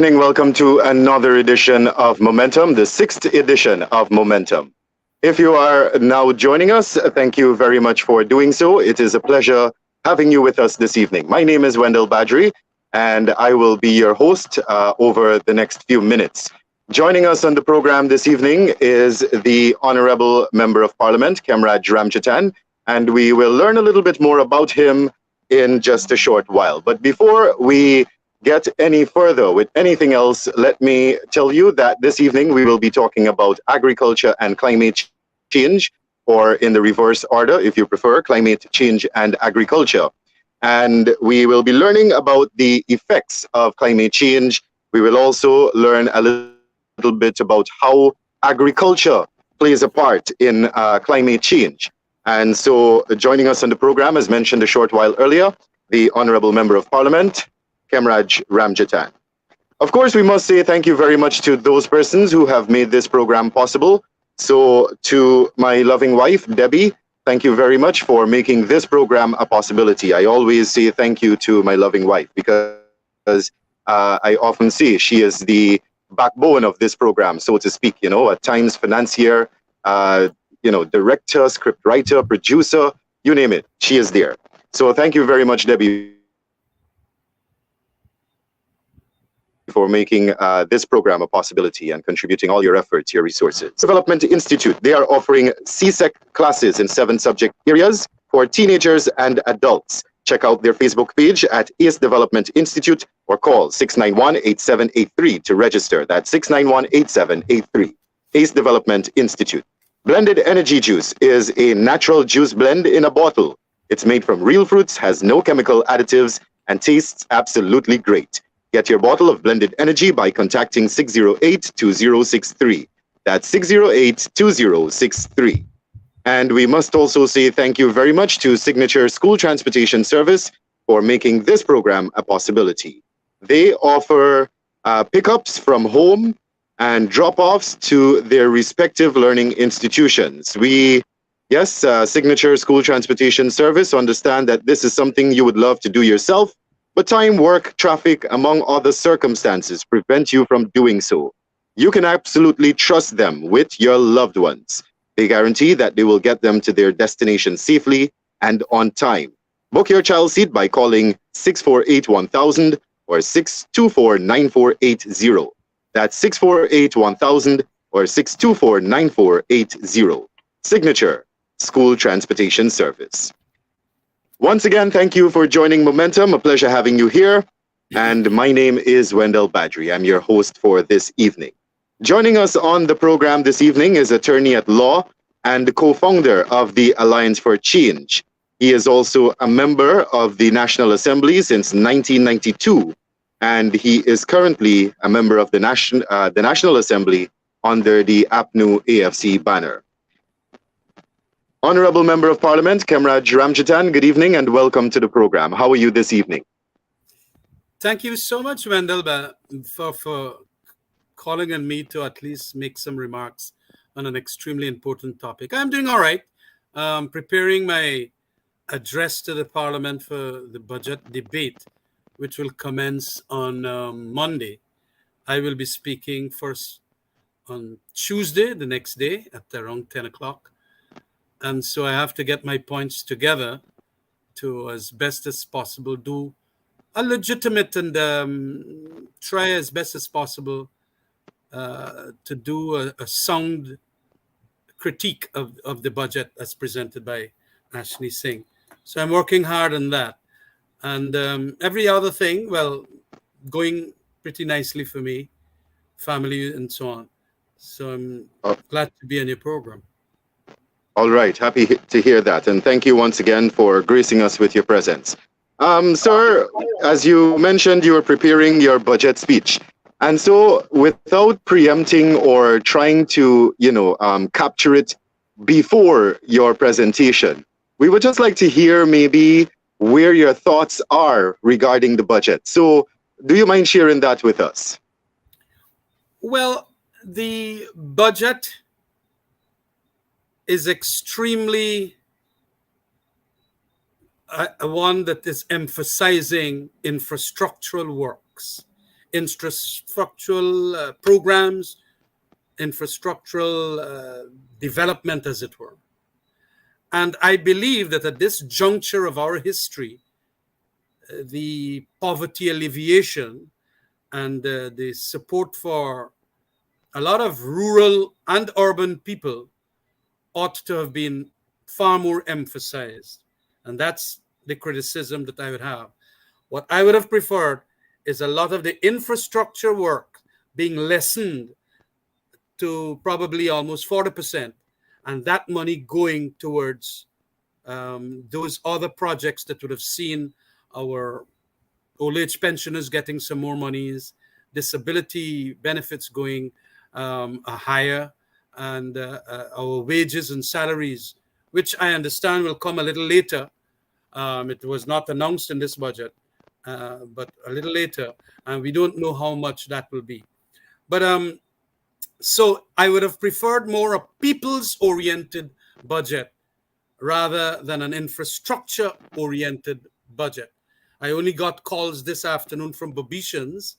evening. Welcome to another edition of Momentum, the sixth edition of Momentum. If you are now joining us, thank you very much for doing so. It is a pleasure having you with us this evening. My name is Wendell Badrie, and I will be your host over the next few minutes. Joining us on the program this evening is the Honorable Member of Parliament, Khemraj Ranjattan, and we will learn a little bit more about him in just a short while. But before we get any further with anything else, let me tell you that this evening we will be talking about agriculture and climate change, or in the reverse order, if you prefer, climate change and agriculture. And we will be learning about the effects of climate change. We will also learn a little bit about how agriculture plays a part in climate change. And so joining us on the program, as mentioned a short while earlier, the Honorable Member of Parliament, Khemraj Ranjattan. Of course, we must say thank you very much to those persons who have made this program possible. So to my loving wife, Debbie, thank you very much for making this program a possibility. I always say thank you to my loving wife because I often say she is the backbone of this program, so to speak, at times financier, director, script writer, producer, you name it, she is there. So thank you very much, Debbie, for making this program a possibility and contributing all your efforts, your resources. Development Institute, they are offering CSEC classes in 7 subject areas for teenagers and adults. Check out their Facebook page at ACE Development Institute or call 691-8783 to register. That's 691-8783. ACE Development Institute. Blended Energy Juice is a natural juice blend in a bottle. It's made from real fruits, has no chemical additives, and tastes absolutely great. Get your bottle of blended energy by contacting 608-2063. That's 608-2063. And we must also say thank you very much to Signature School Transportation Service for making this program a possibility. They offer pickups from home and drop-offs to their respective learning institutions. Signature School Transportation Service understand that this is something you would love to do yourself, but time, work, traffic, among other circumstances prevent you from doing so. You can absolutely trust them with your loved ones. They guarantee that they will get them to their destination safely and on time. Book your child seat by calling 648-1000 or 624-9480. That's 648-1000 or 624-9480. Signature School Transportation Service. Once again, thank you for joining Momentum. A pleasure having you here. And my name is Wendell Badrie. I'm your host for this evening. Joining us on the program this evening is attorney at law and co-founder of the Alliance for Change. He is also a member of the National Assembly since 1992, and he is currently a member of the National Assembly under the APNU AFC banner. Honorable Member of Parliament, Khemraj Ranjattan, good evening and welcome to the program. How are you this evening? Thank you so much, Wendell, for calling on me to at least make some remarks on an extremely important topic. I'm doing all right. Preparing my address to the Parliament for the budget debate, which will commence on Monday. I will be speaking first on Tuesday, the next day, at around 10 o'clock. And so I have to get my points together to, as best as possible, do a legitimate and try as best as possible to do a sound critique of the budget as presented by Ashley Singh. So I'm working hard on that. And every other thing, going pretty nicely for me, family and so on. So I'm glad to be on your program. All right, happy to hear that. And thank you once again for gracing us with your presence. Sir, as you mentioned, you were preparing your budget speech. And so without preempting or trying to, capture it before your presentation, we would just like to hear maybe where your thoughts are regarding the budget. So do you mind sharing that with us? Well, the budget is extremely one that is emphasizing infrastructural works infrastructural programs, infrastructural development, as it were. And I believe that at this juncture of our history, the poverty alleviation and the support for a lot of rural and urban people ought to have been far more emphasized. And that's the criticism that I would have. What I would have preferred is a lot of the infrastructure work being lessened to probably almost 40%, and that money going towards those other projects that would have seen our old age pensioners getting some more monies, disability benefits going higher, and our wages and salaries, which I understand will come a little later. It was not announced in this budget, but a little later, and we don't know how much that will be. But so I would have preferred more a people's-oriented budget rather than an infrastructure-oriented budget. I only got calls this afternoon from Babishans,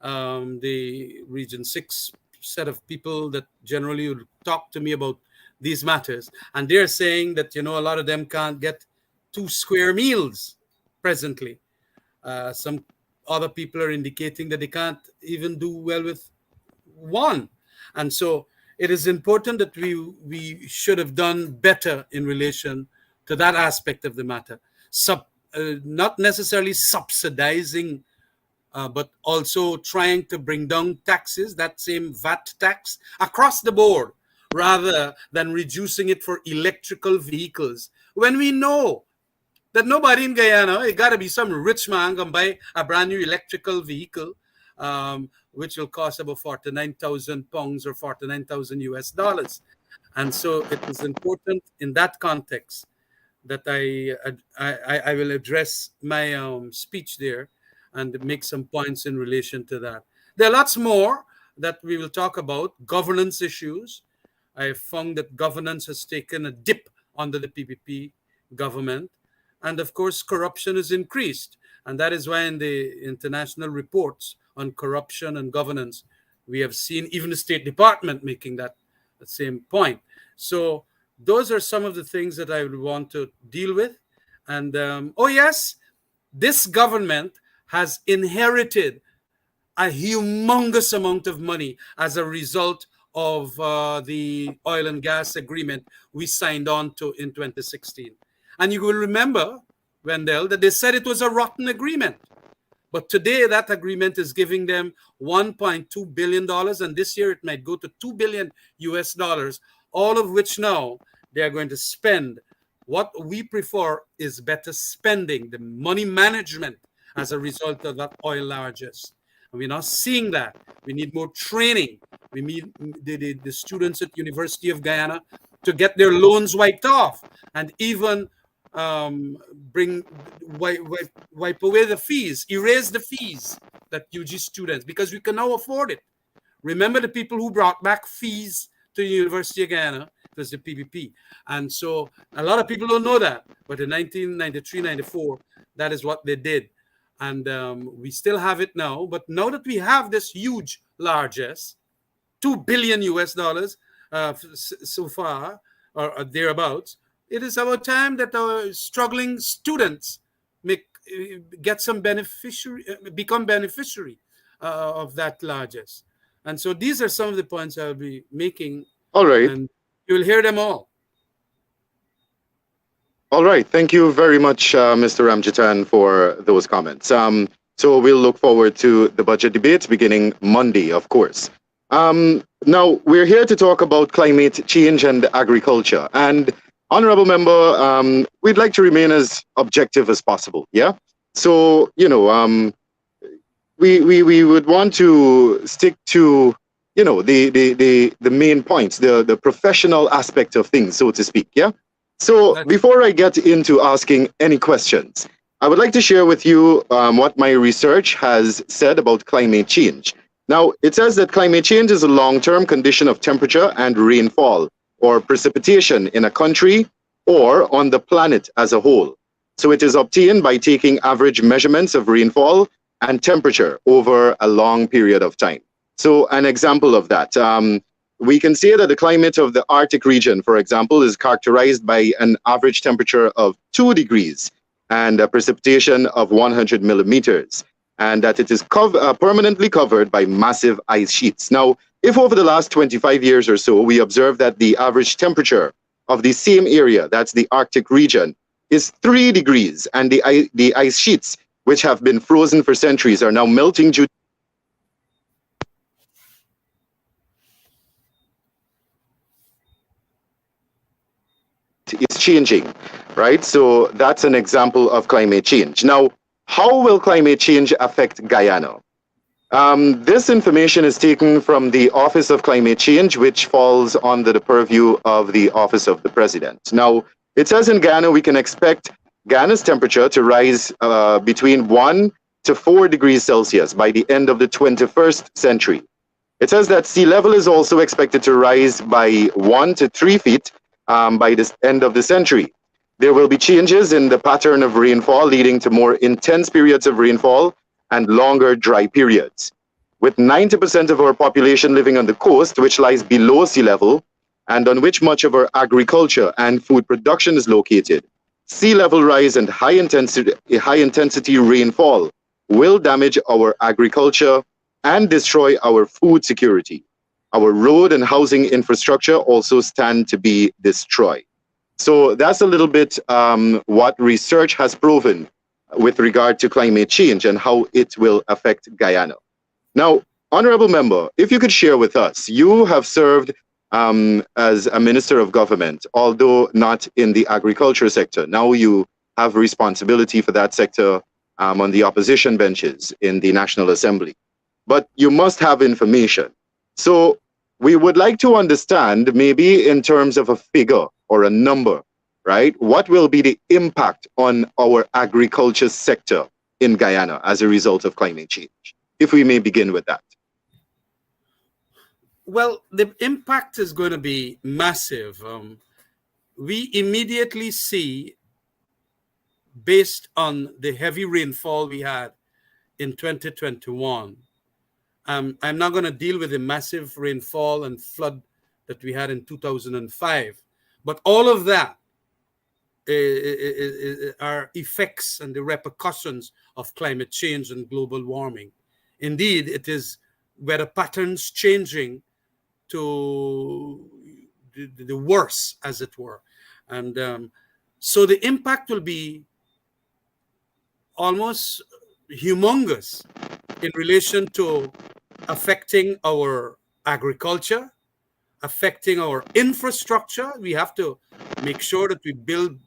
the Region 6 set of people that generally would talk to me about these matters. And they're saying that, a lot of them can't get 2 square meals presently. Some other people are indicating that they can't even do well with 1. And so it is important that we should have done better in relation to that aspect of the matter. Not necessarily subsidizing, but also trying to bring down taxes, that same VAT tax, across the board, rather than reducing it for electrical vehicles. When we know that nobody in Guyana, it got to be some rich man going to buy a brand new electrical vehicle, which will cost about 49,000 pounds or 49,000 US dollars. And so it is important in that context that I will address my speech there and make some points in relation to that. There are lots more that we will talk about. Governance issues. I found that governance has taken a dip under the PPP government. And of course, corruption has increased. And that is why in the international reports on corruption and governance, we have seen even the State Department making that same point. So those are some of the things that I would want to deal with. And oh yes, this government has inherited a humongous amount of money as a result of the oil and gas agreement we signed on to in 2016. And you will remember, Wendell, that they said it was a rotten agreement. But today that agreement is giving them $1.2 billion. And this year it might go to $2 billion US dollars, all of which now they are going to spend. What we prefer is better spending, the money management as a result of that oil largesse. And we're not seeing that. We need more training. We need the students at University of Guyana to get their loans wiped off and even wipe away the fees, erase the fees that UG students, because we can now afford it. Remember the people who brought back fees to the University of Guyana? It was the PPP. And so a lot of people don't know that. But in 1993, 94, that is what they did. And we still have it now. But now that we have this huge largesse, $2 billion US dollars so far, or thereabouts, it is our time that our struggling students become beneficiary of that largesse. And so these are some of the points I'll be making. All right. And you will hear them all. All right. Thank you very much, Mr. Ranjattan, for those comments. So we'll look forward to the budget debates beginning Monday, of course. Now, we're here to talk about climate change and agriculture. And Honorable Member, we'd like to remain as objective as possible, yeah? So, we would want to stick to, the main points, the professional aspect of things, so to speak, yeah? So before I get into asking any questions, I would like to share with you what my research has said about climate change. Now, it says that climate change is a long-term condition of temperature and rainfall or precipitation in a country or on the planet as a whole. So it is obtained by taking average measurements of rainfall and temperature over a long period of time. So an example of that, we can say that the climate of the Arctic region, for example, is characterized by an average temperature of 2 degrees and a precipitation of 100 millimeters, and that it is permanently covered by massive ice sheets. Now, if over the last 25 years or so, we observe that the average temperature of the same area, that's the Arctic region, is 3 degrees, and the ice sheets, which have been frozen for centuries, are now melting due is changing, right? So that's an example of climate change. Now, how will climate change affect Guyana? This information is taken from the Office of Climate Change, which falls under the purview of the Office of the President. Now, it says in Guyana, we can expect Guyana's temperature to rise between 1 to 4 degrees Celsius by the end of the 21st century. It says that sea level is also expected to rise by 1 to 3 feet by the end of the century. There will be changes in the pattern of rainfall, leading to more intense periods of rainfall and longer dry periods. With 90% of our population living on the coast, which lies below sea level, and on which much of our agriculture and food production is located, sea level rise and high intensity rainfall will damage our agriculture and destroy our food security. Our road and housing infrastructure also stand to be destroyed. So that's a little bit what research has proven with regard to climate change and how it will affect Guyana. Now, Honorable Member, if you could share with us, you have served as a Minister of Government, although not in the agriculture sector. Now you have responsibility for that sector on the opposition benches in the National Assembly. But you must have information. So we would like to understand, maybe in terms of a figure or a number, right? What will be the impact on our agriculture sector in Guyana as a result of climate change? If we may begin with that. Well, the impact is going to be massive. We immediately see, based on the heavy rainfall we had in 2021, I'm not going to deal with the massive rainfall and flood that we had in 2005, but all of that are effects and the repercussions of climate change and global warming. Indeed, it is weather patterns changing to the worse, as it were. And so the impact will be almost humongous in relation to affecting our agriculture, affecting our infrastructure. We have to make sure that we build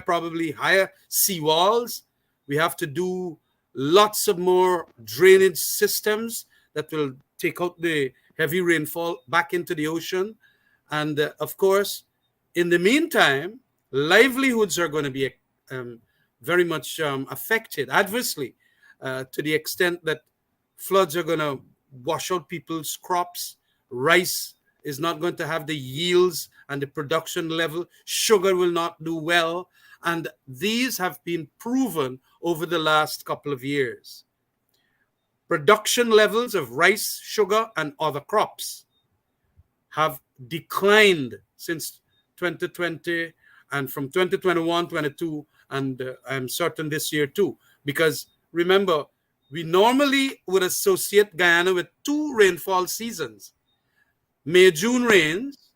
probably higher seawalls. We have to do lots of more drainage systems that will take out the heavy rainfall back into the ocean. And of course, in the meantime, livelihoods are going to be very much affected adversely to the extent that floods are going to wash out people's crops. Rice is not going to have the yields and the production level. Sugar will not do well. And these have been proven over the last couple of years. Production levels of rice, sugar, and other crops have declined since 2020 and from 2021, 22, and I'm certain this year too. Because remember, we normally would associate Guyana with 2 rainfall seasons. May, June rains,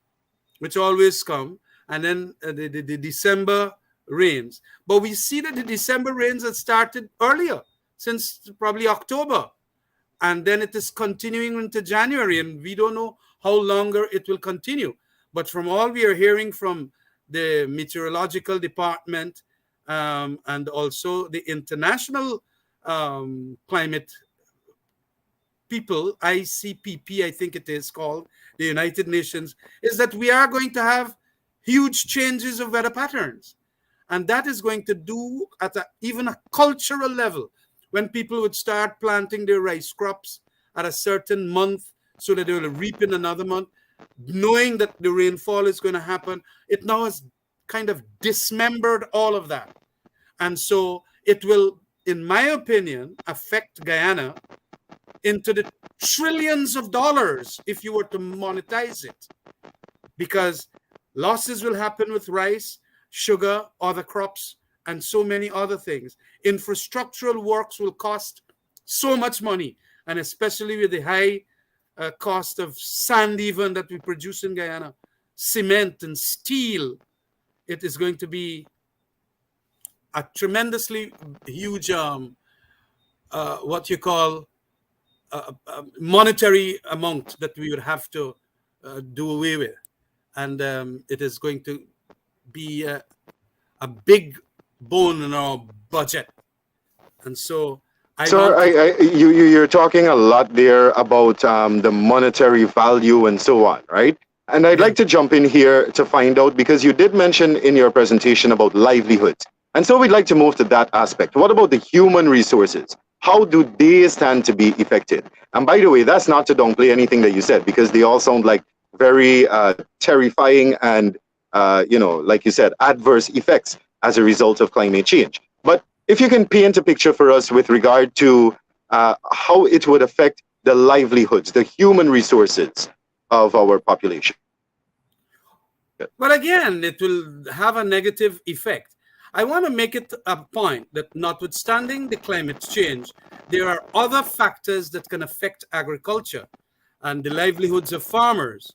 which always come, and then the December rains. But we see that the December rains have started earlier, since probably October. And then it is continuing into January, and we don't know how longer it will continue. But from all we are hearing from the meteorological department and also the international climate people, ICPP, I think it is called, the United Nations, is that we are going to have huge changes of weather patterns. And that is going to do at even a cultural level, when people would start planting their rice crops at a certain month so that they will reap in another month, knowing that the rainfall is going to happen. It now has kind of dismembered all of that. And so it will in my opinion, affect Guyana into the trillions of dollars if you were to monetize it, because losses will happen with rice, sugar, other crops, and so many other things. Infrastructural works will cost so much money, and especially with the high cost of sand even that we produce in Guyana, cement and steel, it is going to be a tremendously huge, what you call, monetary amount that we would have to do away with. And it is going to be a big bone in our budget. And so Sir, you're talking a lot there about the monetary value and so on, right? And I'd like to jump in here to find out, because you did mention in your presentation about livelihoods. And so we'd like to move to that aspect. What about the human resources? How do they stand to be affected? And by the way, that's not to downplay anything that you said, because they all sound like very terrifying and, like you said, adverse effects as a result of climate change. But if you can paint a picture for us with regard to how it would affect the livelihoods, the human resources of our population. But again, it will have a negative effect. I want to make it a point that notwithstanding the climate change, there are other factors that can affect agriculture and the livelihoods of farmers.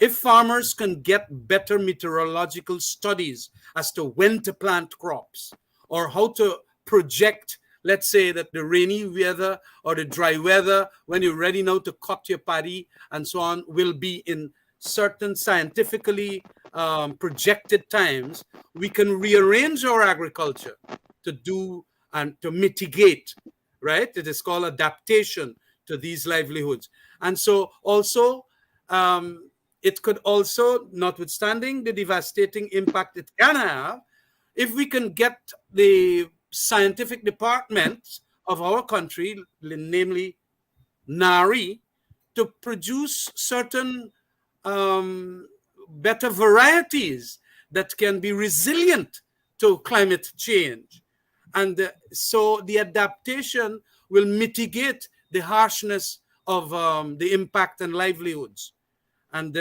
If farmers can get better meteorological studies as to when to plant crops, or how to project, let's say, that the rainy weather or the dry weather, when you're ready now to cut your paddy and so on, will be in certain scientifically projected times, we can rearrange our agriculture to do and to mitigate, right? It is called adaptation to these livelihoods. And so also, it could also, notwithstanding the devastating impact it can have, if we can get the scientific departments of our country, namely NARI, to produce certain better varieties that can be resilient to climate change. And so the adaptation will mitigate the harshness of the impact and livelihoods. And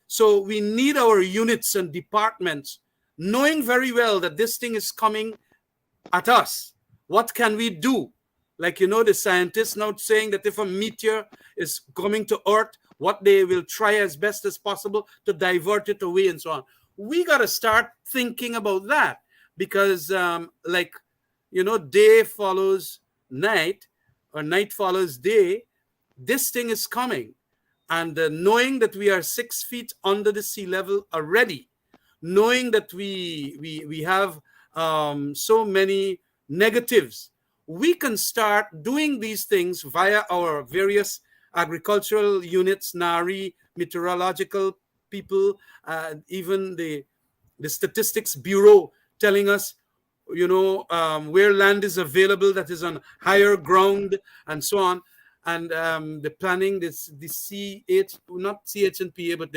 so we need our units and departments knowing very well that this thing is coming at us. What can we do? Like, the scientists now saying that if a meteor is coming to Earth, what they will try as best as possible to divert it away and so on. We got to start thinking about that, because day follows night or night follows day. This thing is coming. And knowing that we are 6 feet under the sea level already, knowing that we have so many negatives, we can start doing these things via our various agricultural units, NARI, meteorological people, even the Statistics Bureau telling us, where land is available that is on higher ground and so on. And the planning, the CH, not CHNPA, but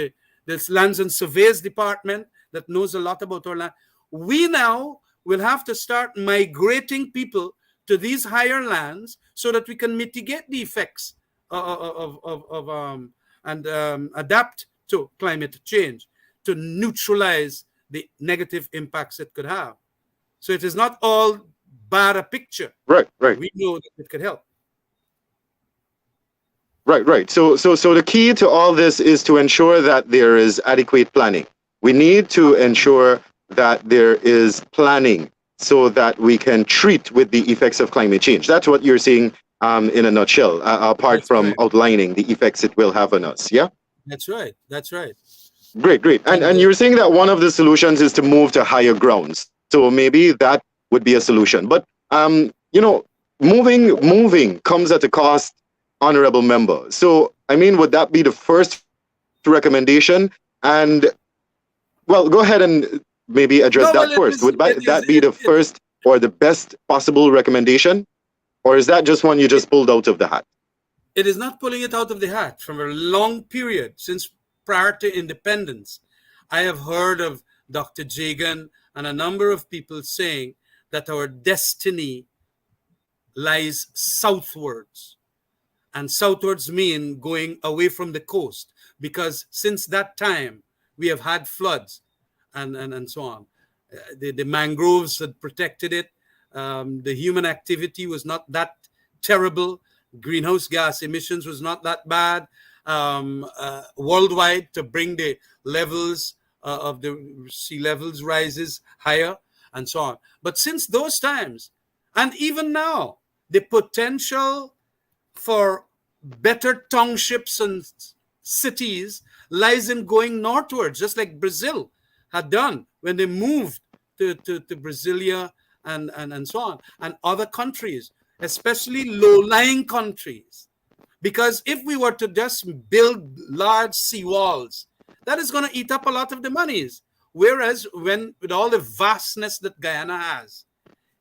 this Lands and Surveys Department that knows a lot about our land. We now will have to start migrating people to these higher lands so that we can mitigate the effects and adapt to climate change, to neutralize the negative impacts it could have. So it is not all bad a picture. Right. We know that it could help. Right. So the key to all this is to ensure that there is adequate planning. We need to ensure that there is planning so that we can treat with the effects of climate change. That's what you're saying in a nutshell, apart from outlining the effects it will have on us. Yeah? That's right. Great. And you're saying that one of the solutions is to move to higher grounds. So maybe that would be a solution. But, moving comes at a cost, honorable member. So, would that be the first recommendation? And, well, go ahead and maybe address that first. Would that be the first or the best possible recommendation? Or is that just one you just pulled out of the hat? It is not pulling it out of the hat. From a long period, since prior to independence, I have heard of Dr. Jagan and a number of people saying that our destiny lies southwards. And southwards mean going away from the coast, because since that time we have had floods and so on. The mangroves had protected it. The human activity was not that terrible. Greenhouse gas emissions was not that bad worldwide to bring the levels of the sea levels rises higher and so on. But since those times, and even now, the potential for better townships and cities lies in going northwards, just like Brazil had done when they moved to Brasilia and so on, and other countries, especially low-lying countries. Because if we were to just build large seawalls, that is going to eat up a lot of the monies. Whereas when with all the vastness that Guyana has,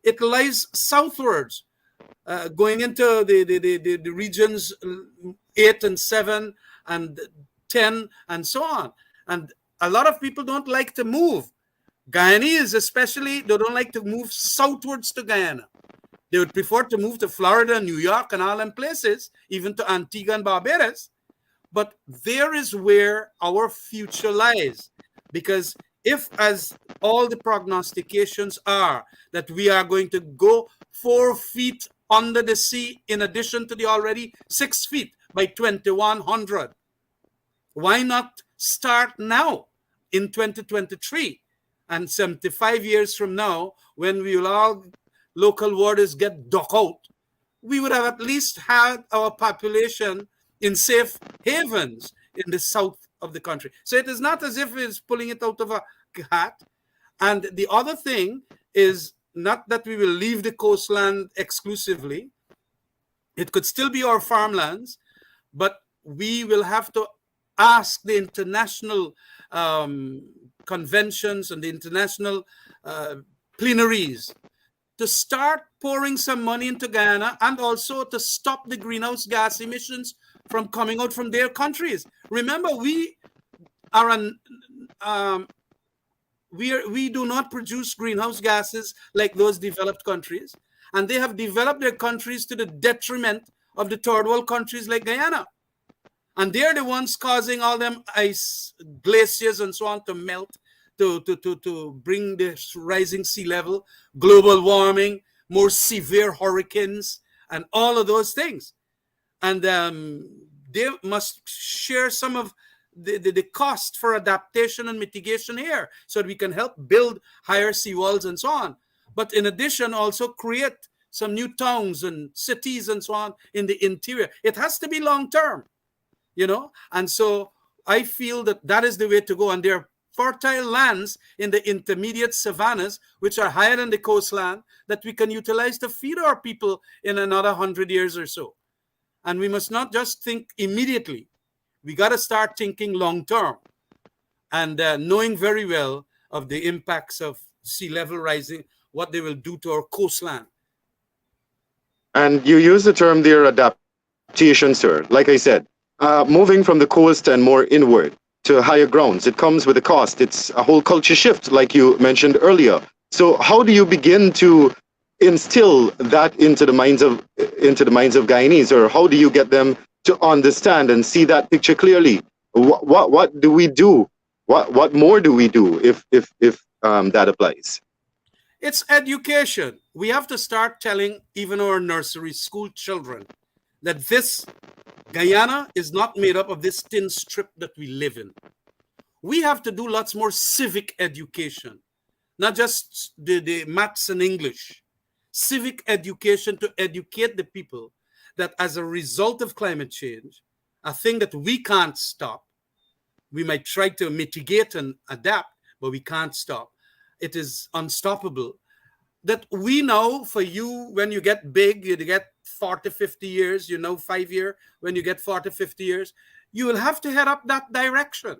it lies southwards, going into the regions 8 and 7 and 10 and so on. And a lot of people don't like to move. Guyanese especially, they don't like to move southwards to Guyana. They would prefer to move to Florida, New York, and all them places, even to Antigua and Barbados. But there is where our future lies. Because if, as all the prognostications are, that we are going to go 4 feet under the sea, in addition to the already 6 feet by 2100, why not start now in 2023? And 75 years from now, when we will all local waters get dug out, we would have at least had our population in safe havens in the south of the country. So it is not as if it's pulling it out of a hat. And the other thing is not that we will leave the coastland exclusively. It could still be our farmlands, but we will have to ask the international conventions and the international plenaries to start pouring some money into Guyana, and also to stop the greenhouse gas emissions from coming out from their countries. Remember, we do not produce greenhouse gases like those developed countries, and they have developed their countries to the detriment of the third world countries like Guyana. And they're the ones causing all them ice glaciers and so on to melt, to bring the rising sea level, global warming, more severe hurricanes, and all of those things. And they must share some of the cost for adaptation and mitigation here, so that we can help build higher seawalls and so on. But in addition, also create some new towns and cities and so on in the interior. It has to be long term, And so I feel that that is the way to go. And there are fertile lands in the intermediate savannas, which are higher than the coastline, that we can utilize to feed our people in another 100 years or so. And we must not just think immediately. We got to start thinking long term, and knowing very well of the impacts of sea level rising, what they will do to our coastline. And you use the term there, adaptation, sir. Like I said, moving from the coast and more inward to higher grounds, it comes with a cost. It's a whole culture shift, like you mentioned earlier. So how do you begin to instill that into the minds of Guyanese, or how do you get them to understand and see that picture clearly? What do we do? What more do we do if that applies? It's education. We have to start telling even our nursery school children that this Guyana is not made up of this thin strip that we live in. We have to do lots more civic education, not just the maths and English. Civic education to educate the people that as a result of climate change, a thing that we can't stop, we might try to mitigate and adapt, but we can't stop. It is unstoppable. That we know for you, when you get big, you get 40, 50 years, 5 years, when you get 40, 50 years, you will have to head up that direction.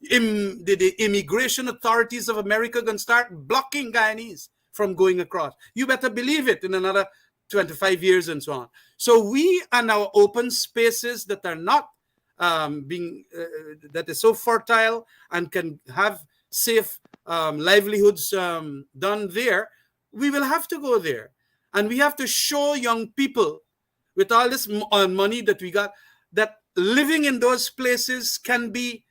The immigration authorities of America can start blocking Guyanese from going across. You better believe it in another 25 years and so on. So we are now open spaces that are not that is so fertile and can have safe livelihoods done there. We will have to go there. And we have to show young people, with all this money that we got, that living in those places can be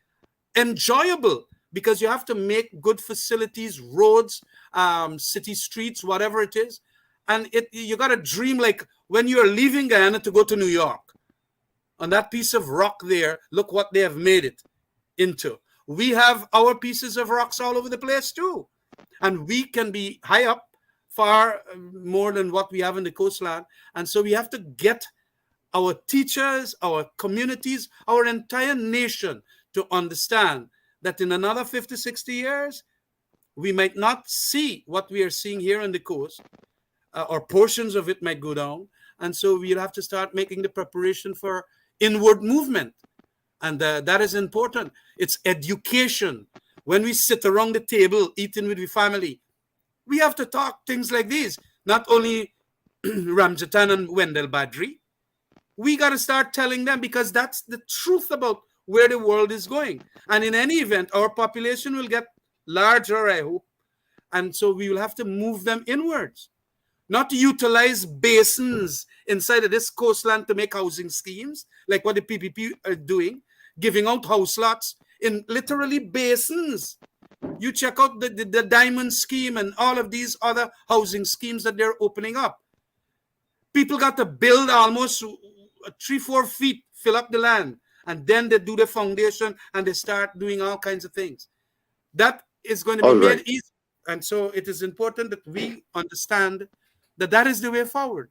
enjoyable, because you have to make good facilities, roads, city streets, whatever it is. And you got to dream, like when you are leaving Guyana to go to New York, on that piece of rock there, look what they have made it into. We have our pieces of rocks all over the place too. And we can be high up, far more than what we have in the coastline. And so we have to get our teachers, our communities, our entire nation to understand that in another 50, 60 years, we might not see what we are seeing here on the coast, or portions of it might go down. And so we'll have to start making the preparation for inward movement. And that is important. It's education. When we sit around the table eating with the family, we have to talk things like these. Not only Ranjattan and Wendell Badrie, we got to start telling them, because that's the truth about where the world is going. And in any event, our population will get larger, I hope. And so we will have to move them inwards, not to utilize basins inside of this coastline to make housing schemes, like what the PPP are doing, giving out house lots in literally basins. You check out the diamond scheme and all of these other housing schemes that they're opening up. People got to build almost 3-4 feet, fill up the land, and then they do the foundation and they start doing all kinds of things. That is going to be made easy. And so it is important that we understand that that is the way forward.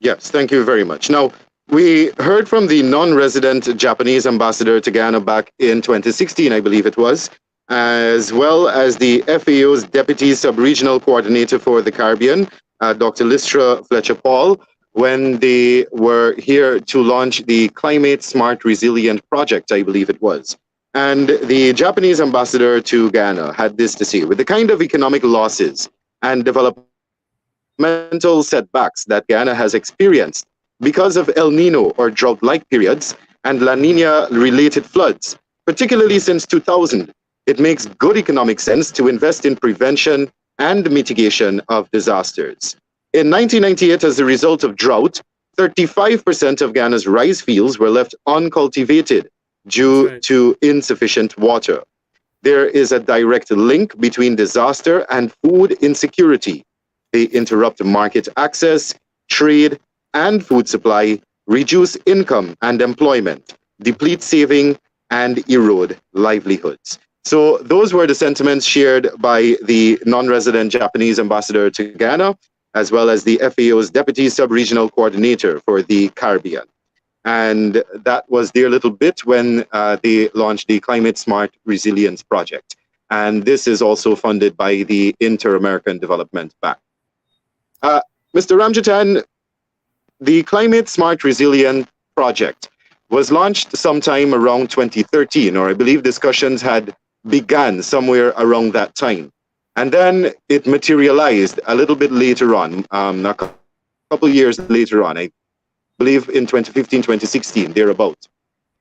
Yes, thank you very much. Now, we heard from the non-resident Japanese ambassador to Ghana back in 2016, I believe it was, as well as the FAO's Deputy Sub-Regional Coordinator for the Caribbean, Dr. Lystra Fletcher-Paul, when they were here to launch the Climate Smart Resilient Project, I believe it was. And the Japanese ambassador to Ghana had this to say: with the kind of economic losses and developmental setbacks that Ghana has experienced because of El Nino or drought-like periods and La Nina-related floods, particularly since 2000, it makes good economic sense to invest in prevention and mitigation of disasters. In 1998, as a result of drought, 35% of Ghana's rice fields were left uncultivated due to insufficient water. There is a direct link between disaster and food insecurity. They interrupt market access, trade, and food supply, reduce income and employment, deplete saving, and erode livelihoods. So those were the sentiments shared by the non-resident Japanese ambassador to Ghana, as well as the FAO's Deputy Sub-Regional Coordinator for the Caribbean. And that was their little bit when they launched the Climate Smart Resilience Project. And this is also funded by the Inter-American Development Bank. Mr. Ranjattan, the Climate Smart Resilience Project was launched sometime around 2013, or I believe discussions had began somewhere around that time. And then it materialized a little bit later on, a couple years later on, I believe in 2015, 2016, thereabout.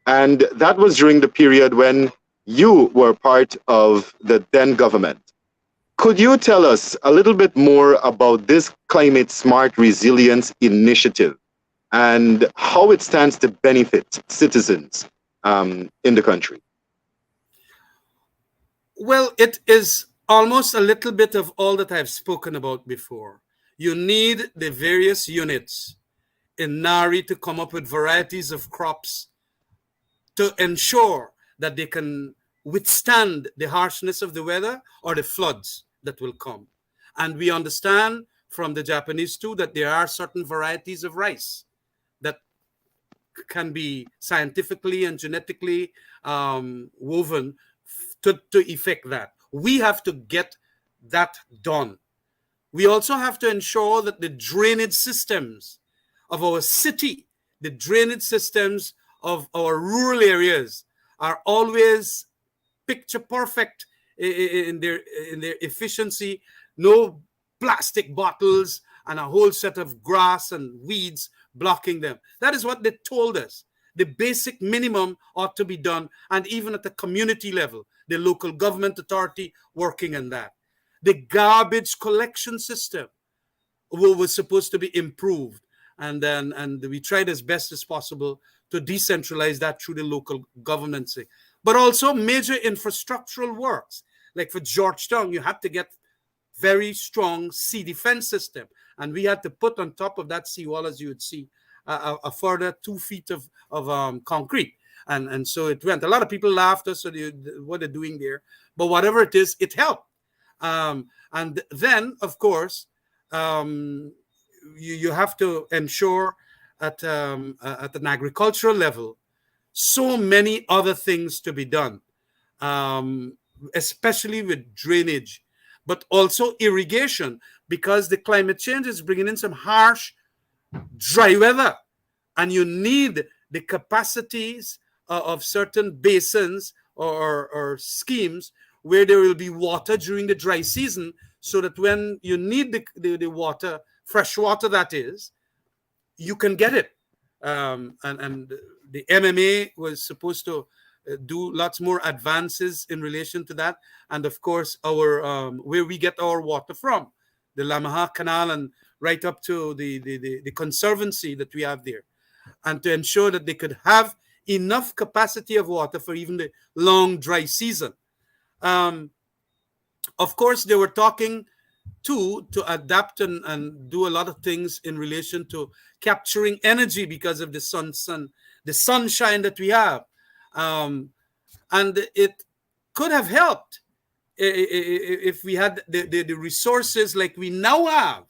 And that was during the period when you were part of the then government. Could you tell us a little bit more about this Climate Smart Resilience Initiative and how it stands to benefit citizens in the country? Well, it is almost a little bit of all that I've spoken about before. You need the various units in NARI to come up with varieties of crops to ensure that they can withstand the harshness of the weather or the floods that will come. And we understand from the Japanese too that there are certain varieties of rice that can be scientifically and genetically woven to effect that. We have to get that done. We also have to ensure that the drainage systems of our city, the drainage systems of our rural areas are always picture perfect in their efficiency. No plastic bottles and a whole set of grass and weeds blocking them. That is what they told us. The basic minimum ought to be done, and even at the community level, the local government authority working on that. The garbage collection system. was supposed to be improved, and we tried as best as possible to decentralize that through the local governance. But also major infrastructural works, like for Georgetown, you had to get very strong sea defense system, and we had to put on top of that seawall, as you would see, a further 2 feet of concrete. And so it went. A lot of people laughed us at what they're doing there, but whatever it is, it helped. And then, of course, you have to ensure at an agricultural level so many other things to be done, especially with drainage, but also irrigation, because the climate change is bringing in some harsh, dry weather, and you need the capacities of certain basins or schemes where there will be water during the dry season, so that when you need the water, fresh water that is, you can get it. And the MMA was supposed to do lots more advances in relation to that. And of course, our where we get our water from, the Lamaha Canal, and right up to the conservancy that we have there, and to ensure that they could have enough capacity of water for even the long dry season. Of course, they were talking to adapt and do a lot of things in relation to capturing energy because of the sunshine that we have. And it could have helped if we had the resources like we now have.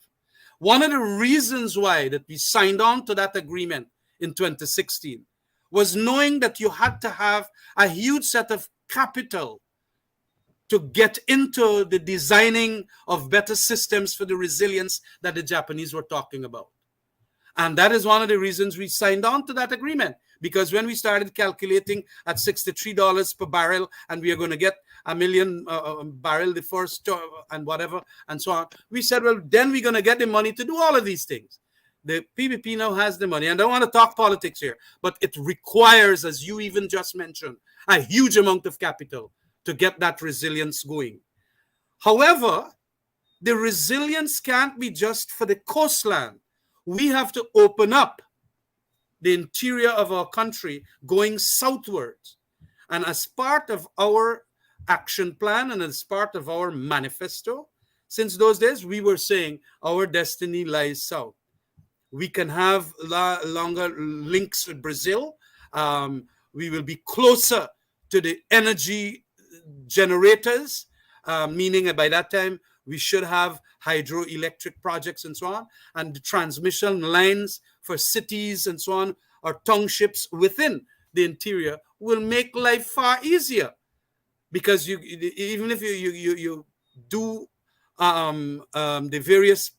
One of the reasons why that we signed on to that agreement in 2016 was knowing that you had to have a huge set of capital to get into the designing of better systems for the resilience that the Japanese were talking about. And that is one of the reasons we signed on to that agreement, because when we started calculating at $63 per barrel, and we are going to get 1 million barrel the first and whatever and so on, we said, well, then we're going to get the money to do all of these things. The PPP now has the money, and I don't want to talk politics here, but it requires, as you even just mentioned, a huge amount of capital to get that resilience going. However, the resilience can't be just for the coastland. We have to open up the interior of our country going southwards. And as part of our action plan and as part of our manifesto, since those days, we were saying our destiny lies south. We can have longer links with Brazil. We will be closer to the energy generators, meaning by that time we should have hydroelectric projects and so on, and the transmission lines for cities and so on, or townships within the interior will make life far easier, because even if you do the various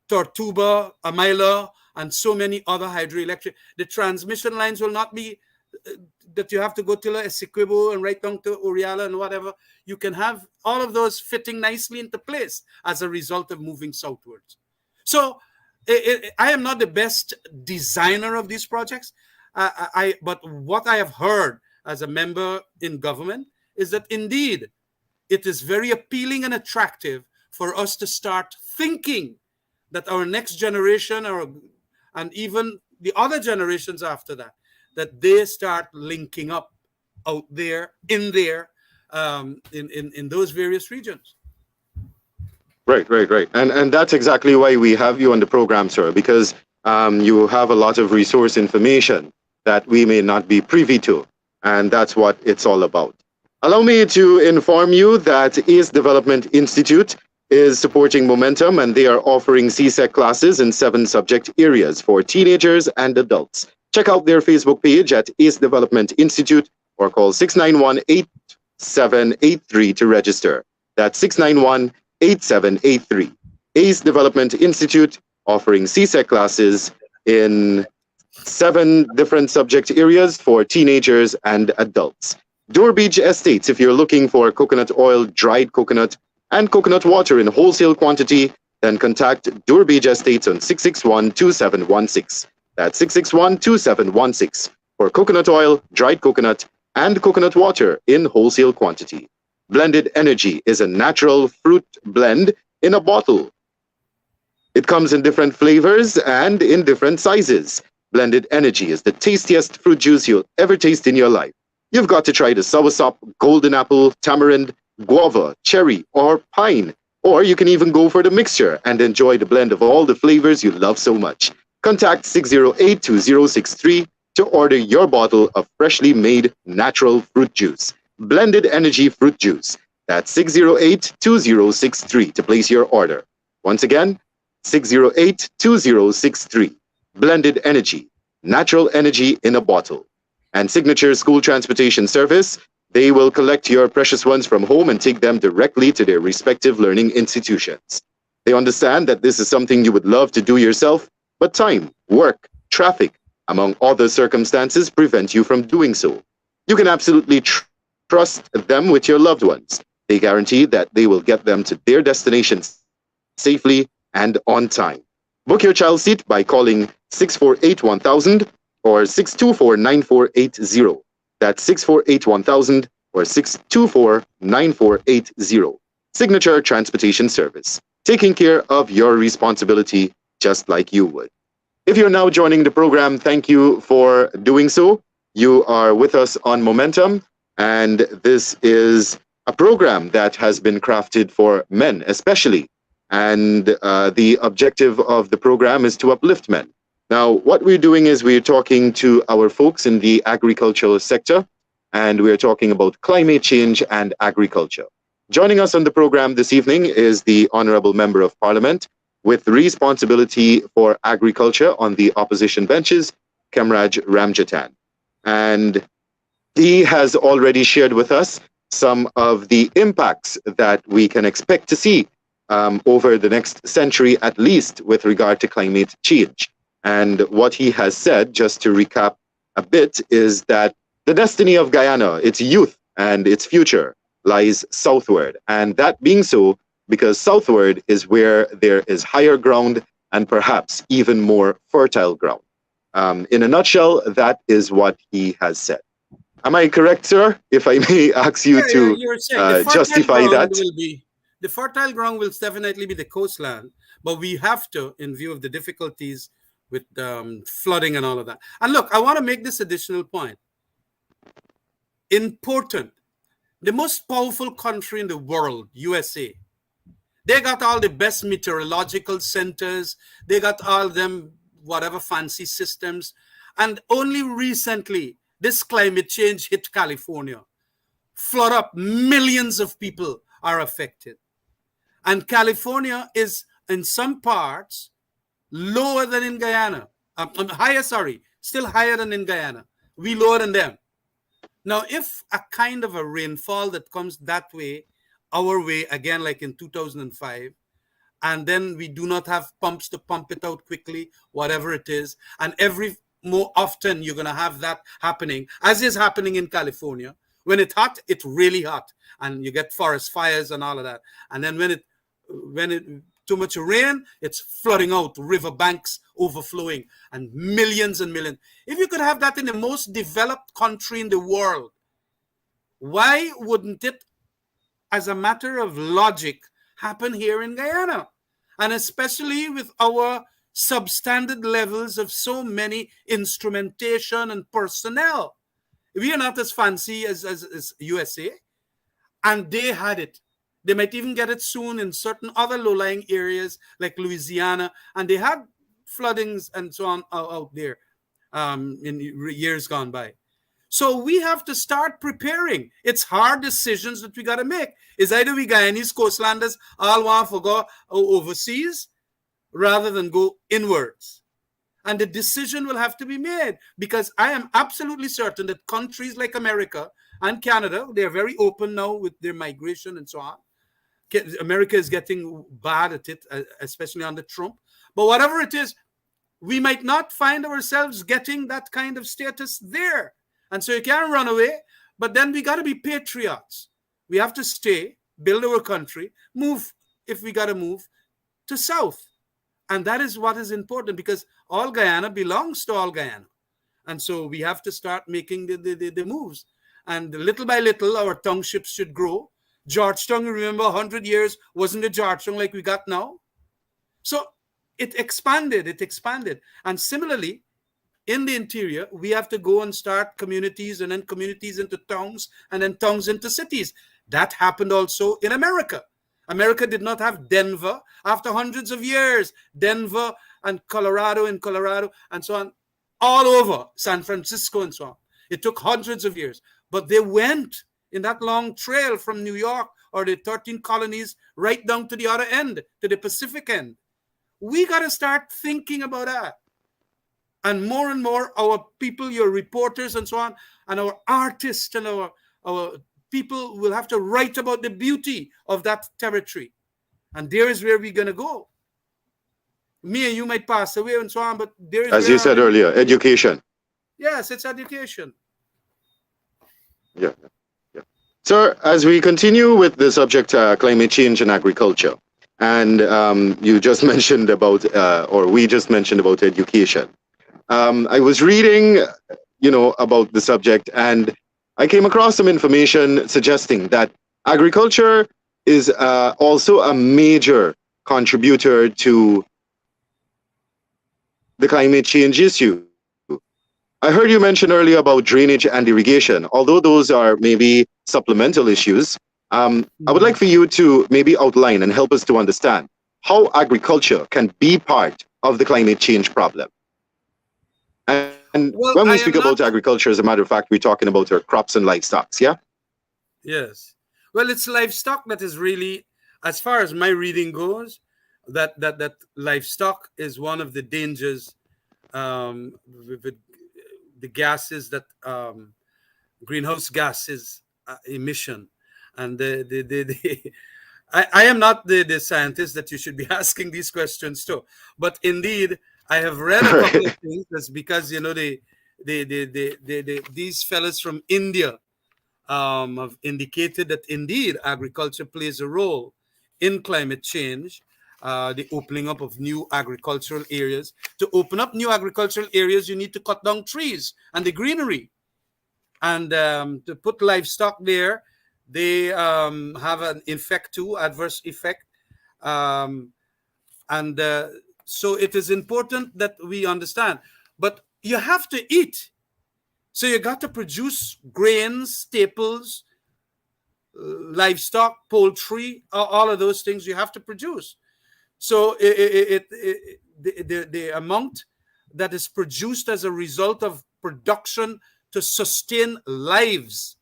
Tortuga, Amila, and so many other hydroelectric, the transmission lines will not be that you have to go to Essequibo and right down to Uriala and whatever. You can have all of those fitting nicely into place as a result of moving southwards. So I am not the best designer of these projects, but what I have heard as a member in government is that indeed it is very appealing and attractive for us to start thinking that our next generation, and even the other generations after that, that they start linking up out there, in those various regions. Right. And that's exactly why we have you on the program, sir, because you have a lot of resource information that we may not be privy to. And that's what it's all about. Allow me to inform you that East Development Institute is supporting Momentum, and they are offering CSEC classes in 7 subject areas for teenagers and adults. Check out their Facebook page at East Development Institute, or call 691-8783 to register. That's 691-8783. Ace Development Institute offering CSEC classes in 7 different subject areas for teenagers and adults. Doorbridge Estates, if you're looking for coconut oil, dried coconut, and coconut water in wholesale quantity, then contact Doorbridge Estates on 661-2716. That's 661-2716 for coconut oil, dried coconut, and coconut water in wholesale quantity. Blended Energy is a natural fruit blend in a bottle. It comes in different flavors and in different sizes. Blended Energy is the tastiest fruit juice you'll ever taste in your life. You've got to try the soursop, golden apple, tamarind, guava, cherry, or pine. Or you can even go for the mixture and enjoy the blend of all the flavors you love so much. Contact 608-2063 to order your bottle of freshly made natural fruit juice. Blended Energy Fruit Juice. That's 608-2063 to place your order. Once again, 608-2063. Blended Energy, natural energy in a bottle. And Signature School Transportation Service, they will collect your precious ones from home and take them directly to their respective learning institutions. They understand that this is something you would love to do yourself, but time, work, traffic, among other circumstances, prevent you from doing so. You can absolutely trust them with your loved ones. They guarantee that they will get them to their destinations safely and on time. Book your child seat by calling 648-1000 or 624-9480. That's 648-1000 or 624-9480. Signature Transportation Service, taking care of your responsibility just like you would. If you're now joining the program, thank you for doing so. You are with us on Momentum, and this is a program that has been crafted for men especially. And the objective of the program is to uplift men. Now, what we're doing is we're talking to our folks in the agricultural sector, and we're talking about climate change and agriculture. Joining us on the program this evening is the Honorable Member of Parliament with responsibility for agriculture on the opposition benches, Khemraj Ranjattan. And he has already shared with us some of the impacts that we can expect to see over the next century, at least with regard to climate change. And what he has said, just to recap a bit, is that the destiny of Guyana, its youth and its future, lies southward. And that being so, because southward is where there is higher ground and perhaps even more fertile ground. In a nutshell, that is what he has said. Am I correct, sir? If I may ask you to You're saying justify that. The fertile ground will definitely be the coastland, but we have to, in view of the difficulties with flooding and all of that. And look, I want to make this additional point. Important. The most powerful country in the world, USA, they got all the best meteorological centers. They got all them whatever fancy systems. And only recently, this climate change hit California. Flood up, millions of people are affected. And California is, in some parts, lower than in Guyana. Still higher than in Guyana. We lower than them. Now, if a kind of a rainfall that comes that way, our way, again, like in 2005, and then we do not have pumps to pump it out quickly, whatever it is, and every more often you're going to have that happening, as is happening in California. When it's hot, it's really hot, and you get forest fires and all of that. And then when it too much rain, it's flooding out, river banks overflowing, and millions. If you could have that in the most developed country in the world, why wouldn't it, as a matter of logic, happen here in Guyana? And especially with our substandard levels of so many instrumentation and personnel. We are not as fancy as USA, and they had it. They might even get it soon in certain other low-lying areas like Louisiana, and they had floodings and so on out there in years gone by. So we have to start preparing. It's hard decisions that we got to make. It's either we Guyanese coastlanders all want to go overseas rather than go inwards. And the decision will have to be made, because I am absolutely certain that countries like America and Canada, they are very open now with their migration and so on. America is getting bad at it, especially under Trump. But whatever it is, we might not find ourselves getting that kind of status there. And so you can't run away, but then we got to be patriots. We have to stay, build our country, move, if we got to move, to south. And that is what is important, because all Guyana belongs to all Guyana. And so we have to start making the moves. And little by little, our townships should grow. Georgetown, remember, 100 years wasn't a Georgetown like we got now. So it expanded. And similarly, in the interior, we have to go and start communities, and then communities into towns, and then towns into cities. That happened also in America. America did not have Denver after hundreds of years. Denver and Colorado and so on, all over San Francisco and so on. It took hundreds of years, but they went in that long trail from New York or the 13 colonies right down to the other end, to the Pacific end. We got to start thinking about that. And more, our people, your reporters and so on, and our artists and our people will have to write about the beauty of that territory. And there is where we're going to go. Me and you might pass away and so on, but there is, as you said earlier, education. Yes, it's education. Yeah. Sir, as we continue with the subject, climate change and agriculture, and you just mentioned about, or we just mentioned about education. I was reading, about the subject, and I came across some information suggesting that agriculture is also a major contributor to the climate change issue. I heard you mention earlier about drainage and irrigation. Although those are maybe supplemental issues, I would like for you to maybe outline and help us to understand how agriculture can be part of the climate change problem. And Well, when we I speak am about not. agriculture, as a matter of fact, we're talking about our crops and livestock, yeah? Yes. Well, it's livestock that is really, as far as my reading goes, that livestock is one of the dangers, with the gases that greenhouse gases emission, and I am not the scientist that you should be asking these questions to, but indeed I have read a couple of things. That's because these fellas from India have indicated that indeed agriculture plays a role in climate change. The opening up of new agricultural areas. To open up new agricultural areas, you need to cut down trees and the greenery. And to put livestock there, they have an adverse effect. Um, and so it is important that we understand. But you have to eat. So you got to produce grains, staples, livestock, poultry, all of those things you have to produce. So the amount that is produced as a result of production to sustain lives,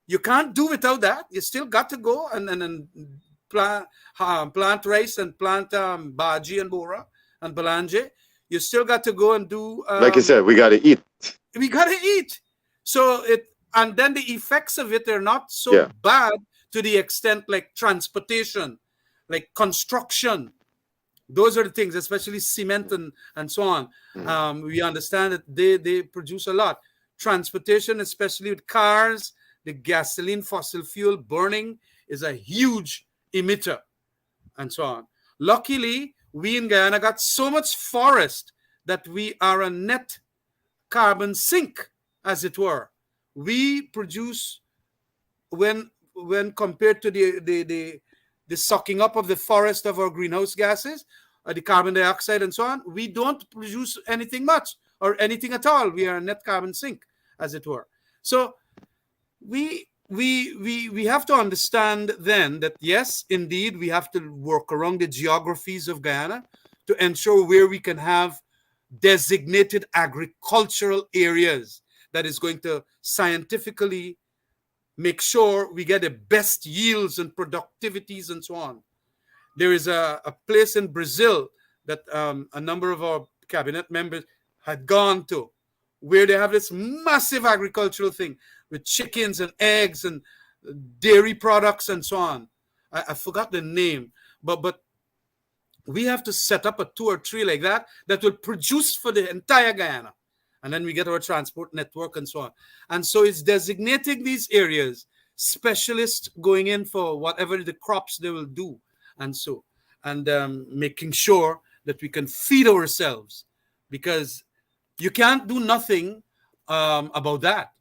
you can't do without that. You still got to go and plant rice and plant Badrie and Bora and Belanje. You still got to go and do. Like you said, we got to eat. We got to eat. So and then the effects of it are not so Yeah. bad to the extent like transportation, like construction. Those are the things, especially cement and so on. We understand that they produce a lot. Transportation, especially with cars, the gasoline, fossil fuel burning is a huge emitter and so on. Luckily, we in Guyana got so much forest that we are a net carbon sink, as it were. We produce, when compared to the sucking up of the forest of our greenhouse gases, the carbon dioxide and so on, we don't produce anything much or anything at all. We are a net carbon sink, as it were. So we have to understand then that yes, indeed, we have to work around the geographies of Guyana to ensure where we can have designated agricultural areas that is going to scientifically make sure we get the best yields and productivities and so on. There is a place in Brazil that a number of our cabinet members had gone to, where they have this massive agricultural thing with chickens and eggs and dairy products and so on. I forgot the name, but we have to set up a 2 or 3 like that will produce for the entire Guyana. And then we get our transport network and so on. And so it's designating these areas, specialists going in for whatever the crops they will do. And so, and making sure that we can feed ourselves, because you can't do nothing about that.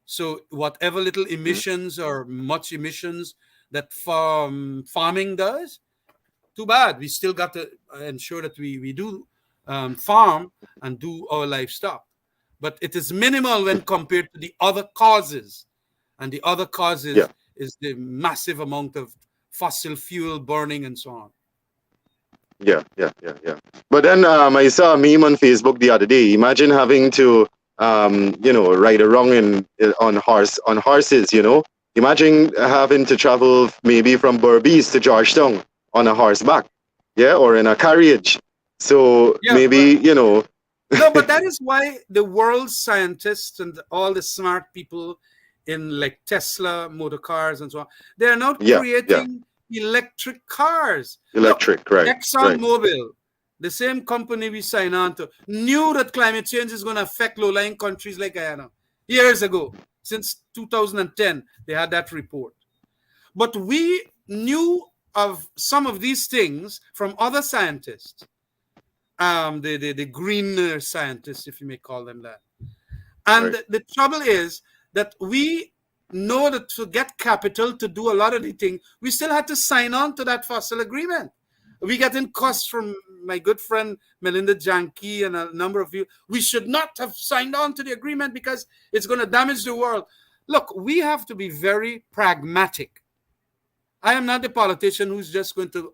So whatever little emissions or much emissions that farming does, too bad. We still got to ensure that we do farm and do our livestock. But it is minimal when compared to the other causes. And the other Yeah. causes is the massive amount of fossil fuel burning and so on. Yeah, yeah, yeah, yeah. But then I saw a meme on Facebook the other day. Imagine having to, ride around on horses. Imagine having to travel maybe from Berbice to Georgetown on a horseback, yeah, or in a carriage. So Yeah, maybe no, but that is why the world's scientists and all the smart people in like Tesla, motor cars, and so on, they are now yeah, yeah, creating electric cars. Look, electric, right, right, ExxonMobil, the same company we sign on to, knew that climate change is going to affect low-lying countries like Guyana years ago. Since 2010, they had that report. But we knew of some of these things from other scientists, the green scientists, if you may call them that. And right, the trouble is that we know that to get capital to do a lot of the things, we still had to sign on to that fossil agreement. We got in costs from my good friend Melinda Janke and a number of you. We should not have signed on to the agreement because it's going to damage the world. Look, we have to be very pragmatic. I am not the politician who's just going to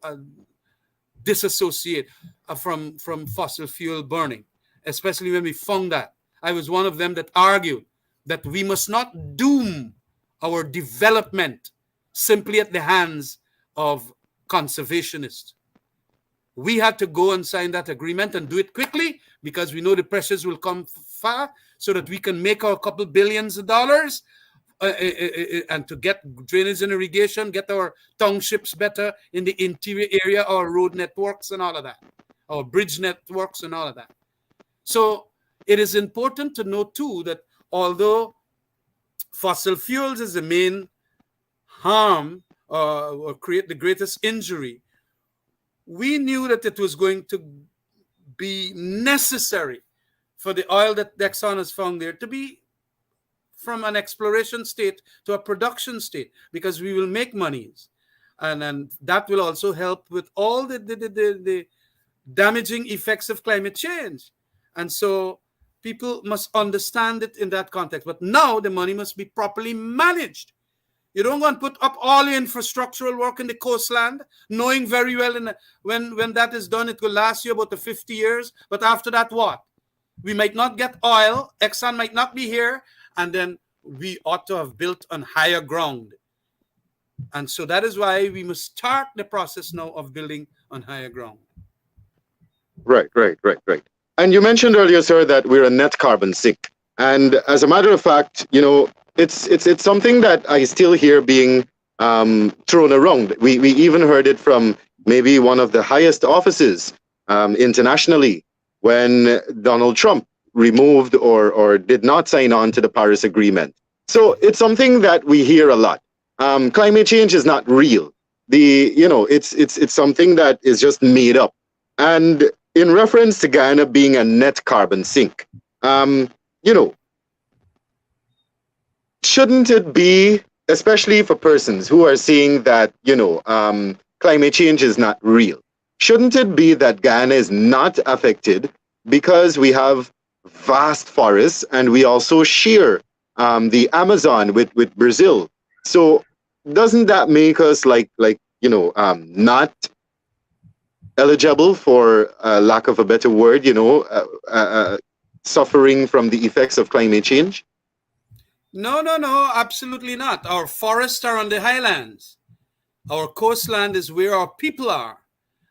disassociate from fossil fuel burning, especially when we found that. I was one of them that argued that we must not doom our development simply at the hands of conservationists. We had to go and sign that agreement and do it quickly because we know the pressures will come far so that we can make our couple billions of dollars and to get drainage and irrigation, get our townships better in the interior area, our road networks and all of that, our bridge networks and all of that. So it is important to know too that although fossil fuels is the main harm or create the greatest injury, we knew that it was going to be necessary for the oil that Exxon has found there to be from an exploration state to a production state, because we will make monies. And that will also help with all the damaging effects of climate change. And so people must understand it in that context. But now the money must be properly managed. You don't want to put up all the infrastructural work in the coastland, knowing very well when that is done, it will last you about 50 years. But after that, what? We might not get oil. Exxon might not be here. And then we ought to have built on higher ground. And so that is why we must start the process now of building on higher ground. right, right, right, right. And you mentioned earlier, sir, that we're a net carbon sink. And as a matter of fact, it's something that I still hear being thrown around. We even heard it from maybe one of the highest offices internationally when Donald Trump removed or did not sign on to the Paris Agreement. So it's something that we hear a lot. Climate change is not real. It's something that is just made up. And in reference to Guyana being a net carbon sink, shouldn't it be, especially for persons who are seeing that, climate change is not real, shouldn't it be that Guyana is not affected because we have vast forests and we also share the Amazon with Brazil? So doesn't that make us not eligible, for lack of a better word, suffering from the effects of climate change? No, absolutely not. Our forests are on the highlands. Our coastland is where our people are.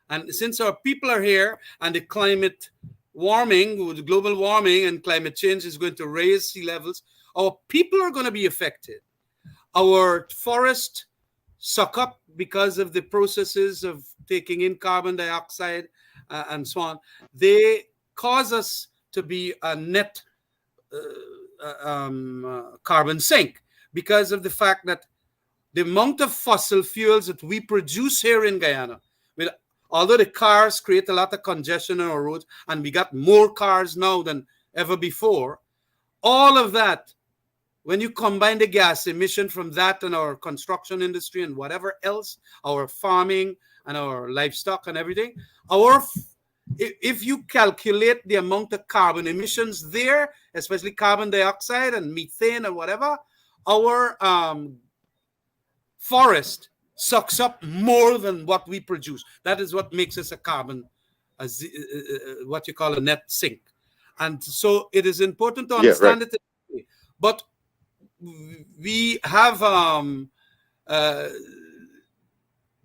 And since our people are here and the climate warming, with global warming and climate change is going to raise sea levels, our people are going to be affected. Our forests suck up because of the processes of taking in carbon dioxide and so on. They cause us to be a net carbon sink because of the fact that the amount of fossil fuels that we produce here in Guyana, although the cars create a lot of congestion on our roads, and we got more cars now than ever before, all of that, when you combine the gas emission from that and our construction industry and whatever else, our farming, and our livestock and everything, our if you calculate the amount of carbon emissions there, especially carbon dioxide and methane and whatever, our forest sucks up more than what we produce. That is what makes us a carbon, what you call a net sink. And so it is important to understand it. But we have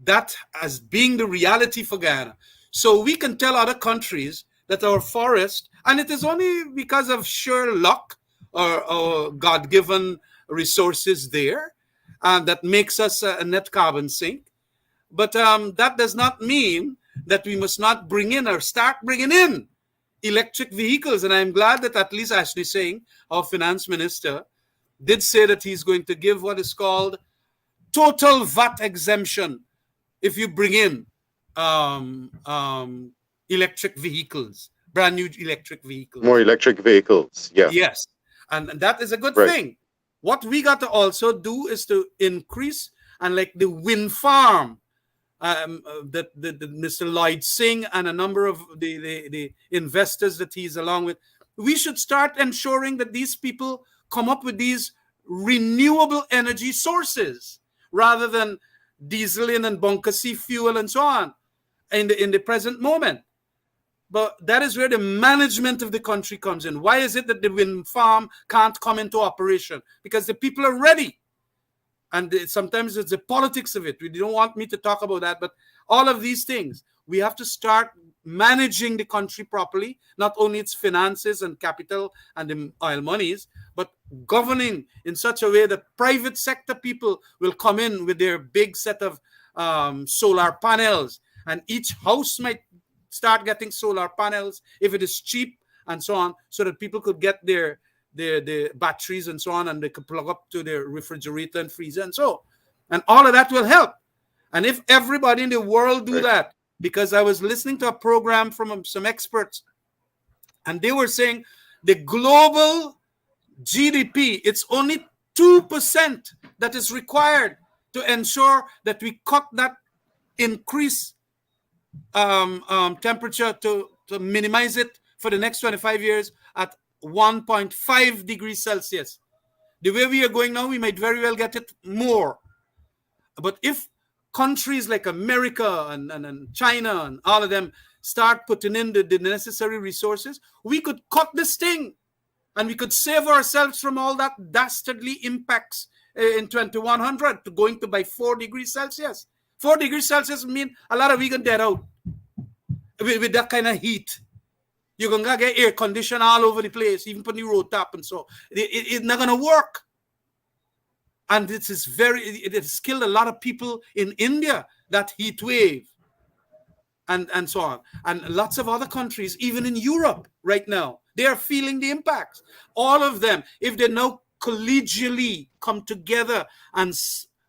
that as being the reality for Guyana. So we can tell other countries that our forest, and it is only because of sheer luck or God-given resources there, that makes us a net carbon sink. But that does not mean that we must not bring in or start bringing in electric vehicles. And I'm glad that at least Ashley Singh, our finance minister, did say that he's going to give what is called total VAT exemption if you bring in electric vehicles, brand new electric vehicles. More electric vehicles, yeah. Yes, and that is a good thing. What we got to also do is to increase, and like the wind farm that Mr. Lloyd Singh and a number of the investors that he's along with, we should start ensuring that these people come up with these renewable energy sources rather than diesel and bunker C fuel and so on in the present moment. But that is where the management of the country comes in. Why is it that the wind farm can't come into operation? Because the people are ready. And sometimes it's the politics of it. We don't want me to talk about that, but all of these things, we have to start managing the country properly, not only its finances and capital and the oil monies, but governing in such a way that private sector people will come in with their big set of solar panels, and each house might start getting solar panels if it is cheap and so on, so that people could get their batteries and so on, and they could plug up to their refrigerator and freezer and so, and all of that will help. And if everybody in the world do that, because I was listening to a program from some experts, and they were saying the global GDP, it's only 2% that is required to ensure that we cut that increase temperature to minimize it for the next 25 years at 1.5 degrees Celsius. The way we are going now, we might very well get it more. But if countries like America and China and all of them start putting in the necessary resources, we could cut this thing and we could save ourselves from all that dastardly impacts in 2100 to going to by 4 degrees Celsius. 4 degrees Celsius mean a lot of we can dead out with that kind of heat. You're going to get air conditioning all over the place, even put the road top and so. It's not going to work. And it has killed a lot of people in India, that heat wave, and so on. And lots of other countries, even in Europe right now, they are feeling the impacts. All of them, if they now collegially come together and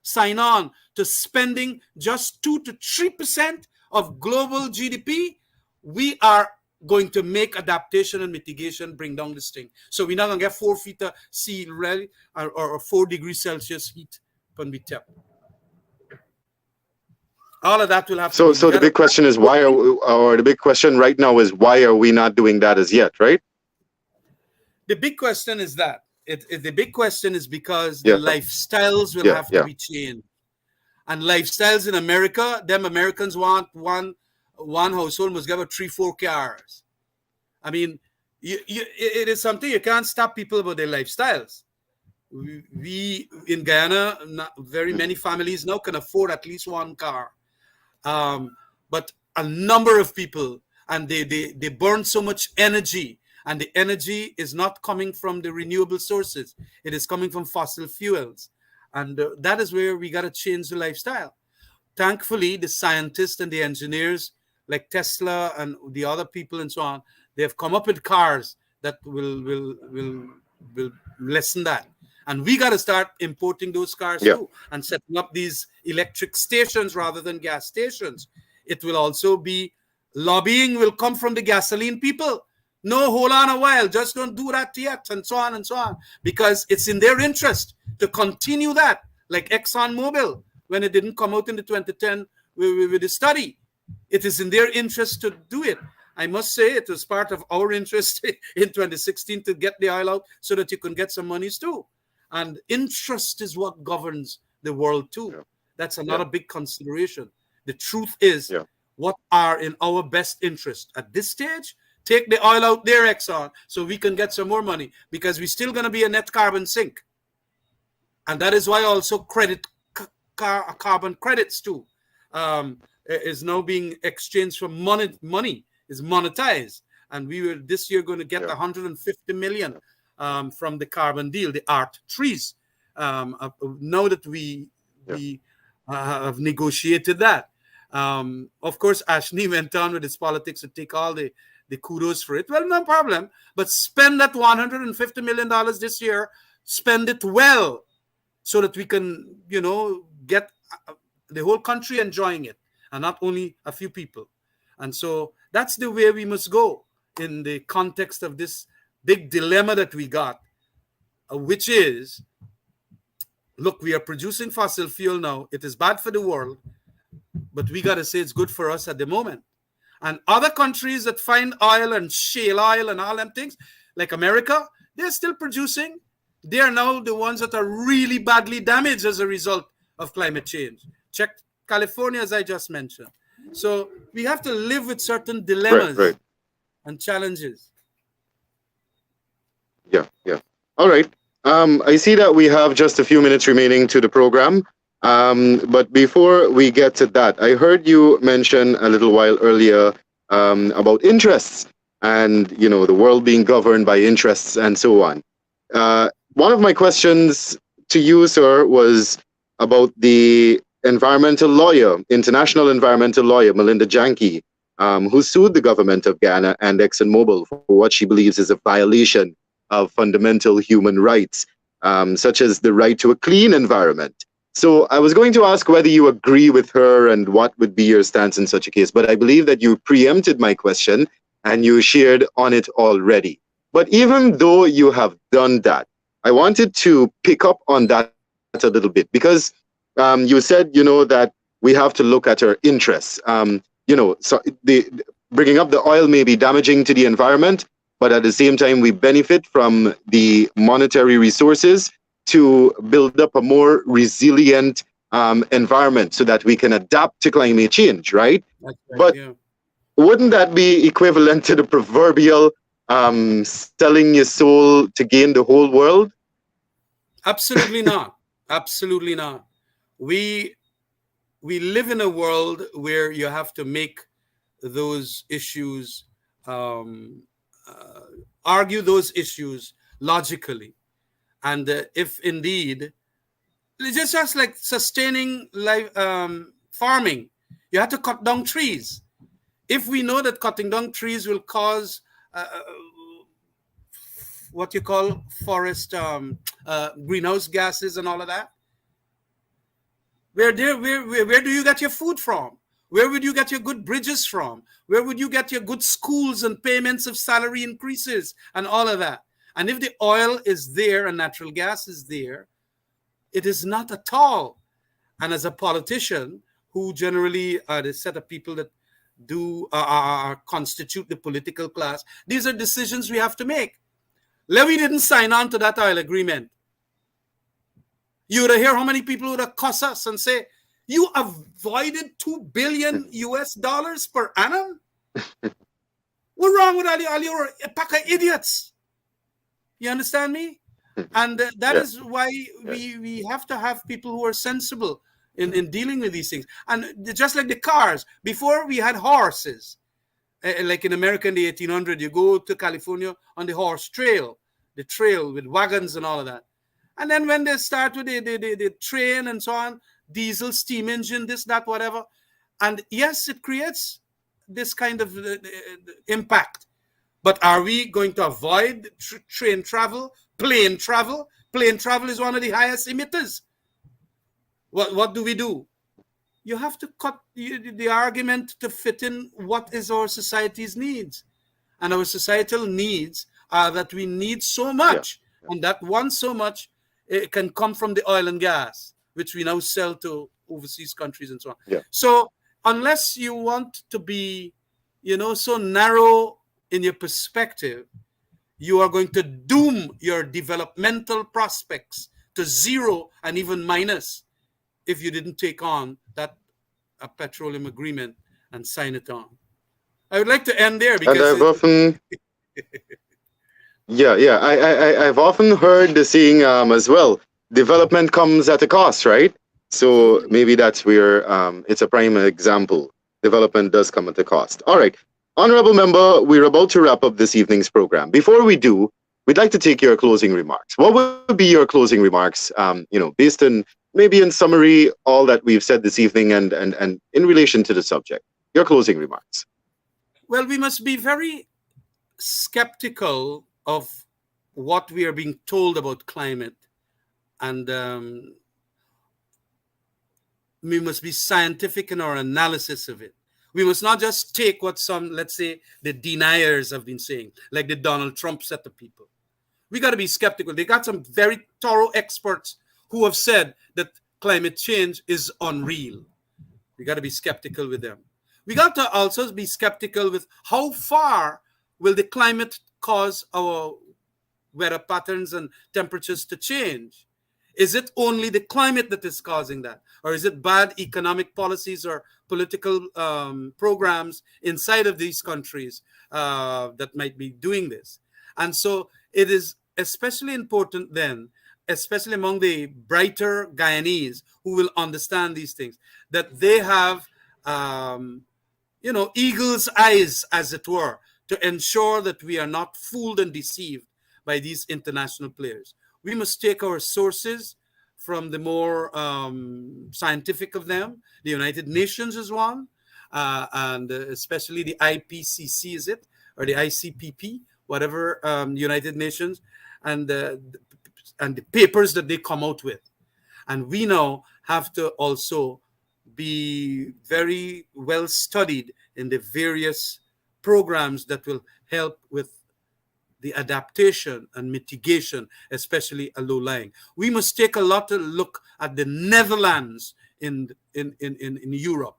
sign on to spending just 2 to 3% of global GDP, we are going to make adaptation and mitigation, bring down this thing. So we're not going to get 4 feet of sea level or 4 degrees Celsius heat when we tap. All of that will have to So the big question is why the big question right now is why are we not doing that as yet, right? The big question is that. The big question is because the lifestyles will have to be changed. And lifestyles in America, them Americans want one household must give 3-4 cars. I mean, it is something you can't stop people about their lifestyles. We in Guyana, very many families now can afford at least 1 car. But a number of people, and they burn so much energy, and the energy is not coming from the renewable sources. It is coming from fossil fuels. And that is where we got to change the lifestyle. Thankfully, the scientists and the engineers like Tesla and the other people and so on, they have come up with cars that will lessen that. And we got to start importing those cars too, and setting up these electric stations rather than gas stations. It will also be lobbying will come from the gasoline people. No, hold on a while, just don't do that yet, and so on, because it's in their interest to continue that, like ExxonMobil, when it didn't come out in the 2010 with the study. It is in their interest to do it. I must say it was part of our interest in 2016 to get the oil out so that you can get some monies too. And interest is what governs the world too. Yeah. That's another big consideration. The truth is, what are in our best interest at this stage? Take the oil out there, Exxon, so we can get some more money, because we're still going to be a net carbon sink. And that is why also carbon credits too is now being exchanged for money is monetized. And we were this year going to get 150 million from the carbon deal, the art trees. Now that we have negotiated that. Of course, Ashley went on with his politics to take all the kudos for it. Well, no problem. But spend that $150 million this year. Spend it well so that we can, get the whole country enjoying it and not only a few people. And so that's the way we must go in the context of this big dilemma that we got, which is, look, we are producing fossil fuel now. It is bad for the world, but we got to say it's good for us at the moment. And other countries that find oil and shale oil and all them things, like America, they're still producing. They are now the ones that are really badly damaged as a result of climate change. Check California, as I just mentioned. So we have to live with certain dilemmas and challenges. Yeah. All right. I see that we have just a few minutes remaining to the program. But before we get to that, I heard you mention a little while earlier about interests and, the world being governed by interests and so on. One of my questions to you, sir, was about the international environmental lawyer, Melinda Janke, who sued the government of Ghana and ExxonMobil for what she believes is a violation of fundamental human rights, such as the right to a clean environment. So I was going to ask whether you agree with her and what would be your stance in such a case, but I believe that you preempted my question and you shared on it already. But even though you have done that, I wanted to pick up on that a little bit, because you said, that we have to look at our interests. So bringing up the oil may be damaging to the environment, but at the same time, we benefit from the monetary resources to build up a more resilient environment so that we can adapt to climate change, right? But wouldn't that be equivalent to the proverbial selling your soul to gain the whole world? Absolutely not. Absolutely not. We live in a world where you have to make those issues, argue those issues logically. And if indeed, it's just like sustaining life, farming, you have to cut down trees. If we know that cutting down trees will cause what you call forest greenhouse gases and all of that, where do you get your food from? Where would you get your good bridges from? Where would you get your good schools and payments of salary increases and all of that? And if the oil is there and natural gas is there, it is not at all. And as a politician, who generally are the set of people that do constitute the political class, these are decisions we have to make. Levy didn't sign on to that oil agreement. You would hear how many people would have cussed us and say, you avoided $2 billion US per annum? What's wrong with all your pack of idiots? You understand me? And that is why we have to have people who are sensible in dealing with these things. And just like the cars, before we had horses, like in America in the 1800s, you go to California on the horse trail, the trail with wagons and all of that. And then when they start with the train and so on, diesel, steam engine, this, that, whatever. And yes, it creates this kind of impact. But are we going to avoid train travel, plane travel? Plane travel is one of the highest emitters. What do we do? You have to cut the argument to fit in what is our society's needs. And our societal needs are that we need so much. And that one so much, it can come from the oil and gas, which we now sell to overseas countries and so on. So unless you want to be, so narrow in your perspective, you are going to doom your developmental prospects to zero and even minus if you didn't take on that petroleum agreement and sign it on. I would like to end there And because I've often, yeah, I've often heard the saying as well. Development comes at a cost, right? So absolutely. maybe that's where it's a prime example. Development does come at a cost. All right, honorable member, we're about to wrap up this evening's program. Before we do, we'd like to take your closing remarks. What would be your closing remarks? Based on maybe in summary all that we've said this evening, and in relation to the subject. Your closing remarks. Well, we must be very skeptical of what we are being told about climate, and we must be scientific in our analysis of it. We must not just take what some, let's say, the deniers have been saying, like the Donald Trump set of people. We got to be skeptical. They got some very thorough experts who have said that climate change is unreal. We got to be skeptical with them. We got to also be skeptical with how far will the climate cause our weather patterns and temperatures to change. Is it only the climate that is causing that? Or is it bad economic policies or political programs inside of these countries that might be doing this? And so it is especially important then, especially among the brighter Guyanese who will understand these things, that they have, eagle's eyes, as it were, to ensure that we are not fooled and deceived by these international players. We must take our sources from the more scientific of them. The United Nations is one, and especially the IPCC, is it? Or the ICPP, whatever, United Nations, and the papers that they come out with. And we now have to also be very well studied in the various programs that will help with the adaptation and mitigation, especially a low lying. We must take a lot of look at the Netherlands in Europe.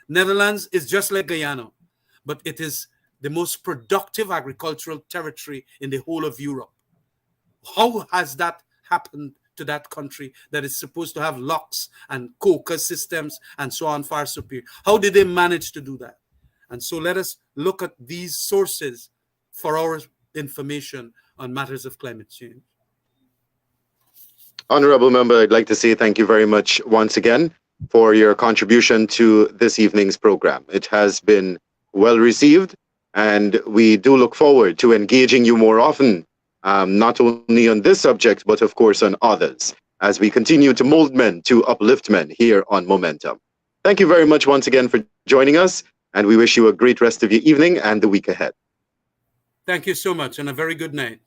Netherlands is just like Guyana, but it is the most productive agricultural territory in the whole of Europe. How has that happened to that country that is supposed to have locks and coca systems and so on, far superior? How did they manage to do that? And so let us look at these sources for our information on matters of climate change. Honorable member, I'd like to say thank you very much once again for your contribution to this evening's program. It has been well received, and we do look forward to engaging you more often, not only on this subject, but of course on others, as we continue to mold men to uplift men here on Momentum. Thank you very much once again for joining us, and we wish you a great rest of your evening and the week ahead. Thank you so much, and a very good night.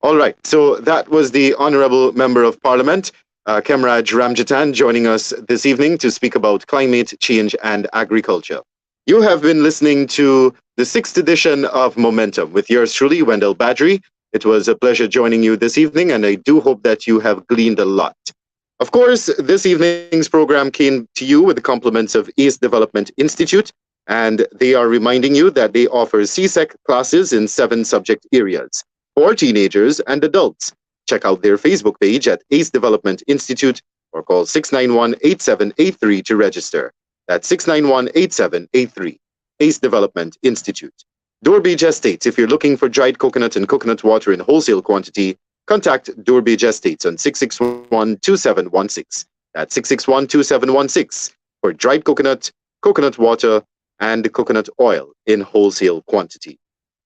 All right, so that was the Honorable Member of Parliament, Khemraj Ranjattan, joining us this evening to speak about climate change and agriculture. You have been listening to the 6th edition of Momentum with yours truly, Wendell Badrie. It was a pleasure joining you this evening, and I do hope that you have gleaned a lot. Of course, this evening's program came to you with the compliments of ACE Development Institute, and they are reminding you that they offer CSEC classes in 7 subject areas for teenagers and adults. Check out their Facebook page at ACE Development Institute or call 691-8783 to register. That's 691-8783, ACE Development Institute. Doorbage Estates, if you're looking for dried coconut and coconut water in wholesale quantity, contact Doorbage Estates on 661-2716. That's 661-2716 for dried coconut, coconut water, and coconut oil in wholesale quantity.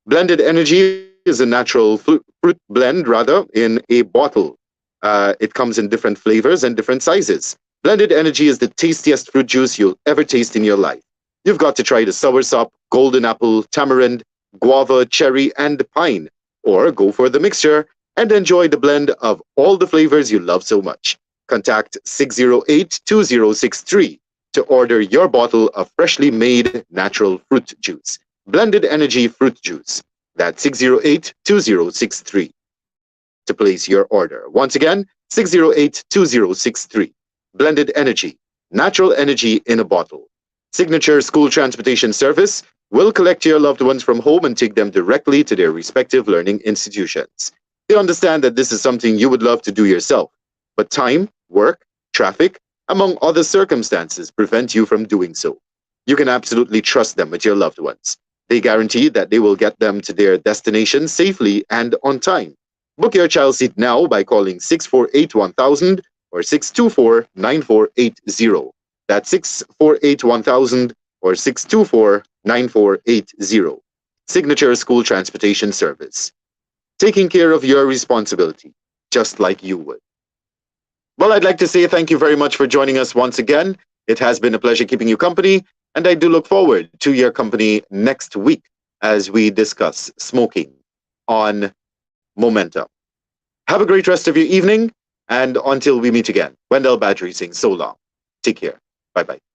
Blended Energy is a natural fruit blend, in a bottle. It comes in different flavors and different sizes. Blended Energy is the tastiest fruit juice you'll ever taste in your life. You've got to try the soursop, golden apple, tamarind, guava, cherry, and pine, or go for the mixture and enjoy the blend of all the flavors you love so much. Contact 608-2063 to order your bottle of freshly made natural fruit juice. Blended Energy Fruit Juice. That's 608-2063 to place your order. Once again, 608-2063. Blended Energy, natural energy in a bottle. Signature School Transportation Service will collect your loved ones from home and take them directly to their respective learning institutions. They understand that this is something you would love to do yourself, but time, work, traffic, among other circumstances prevent you from doing so. You can absolutely trust them with your loved ones. They guarantee that they will get them to their destination safely and on time. Book your child seat now by calling 648-1000 or 624-9480. That's 648-1000 or 624-9480. Signature School Transportation Service. Taking care of your responsibility, just like you would. Well, I'd like to say thank you very much for joining us once again. It has been a pleasure keeping you company, and I do look forward to your company next week as we discuss smoking on Momentum. Have a great rest of your evening, and until we meet again, Wendell Badrie saying so long. Take care. Bye-bye.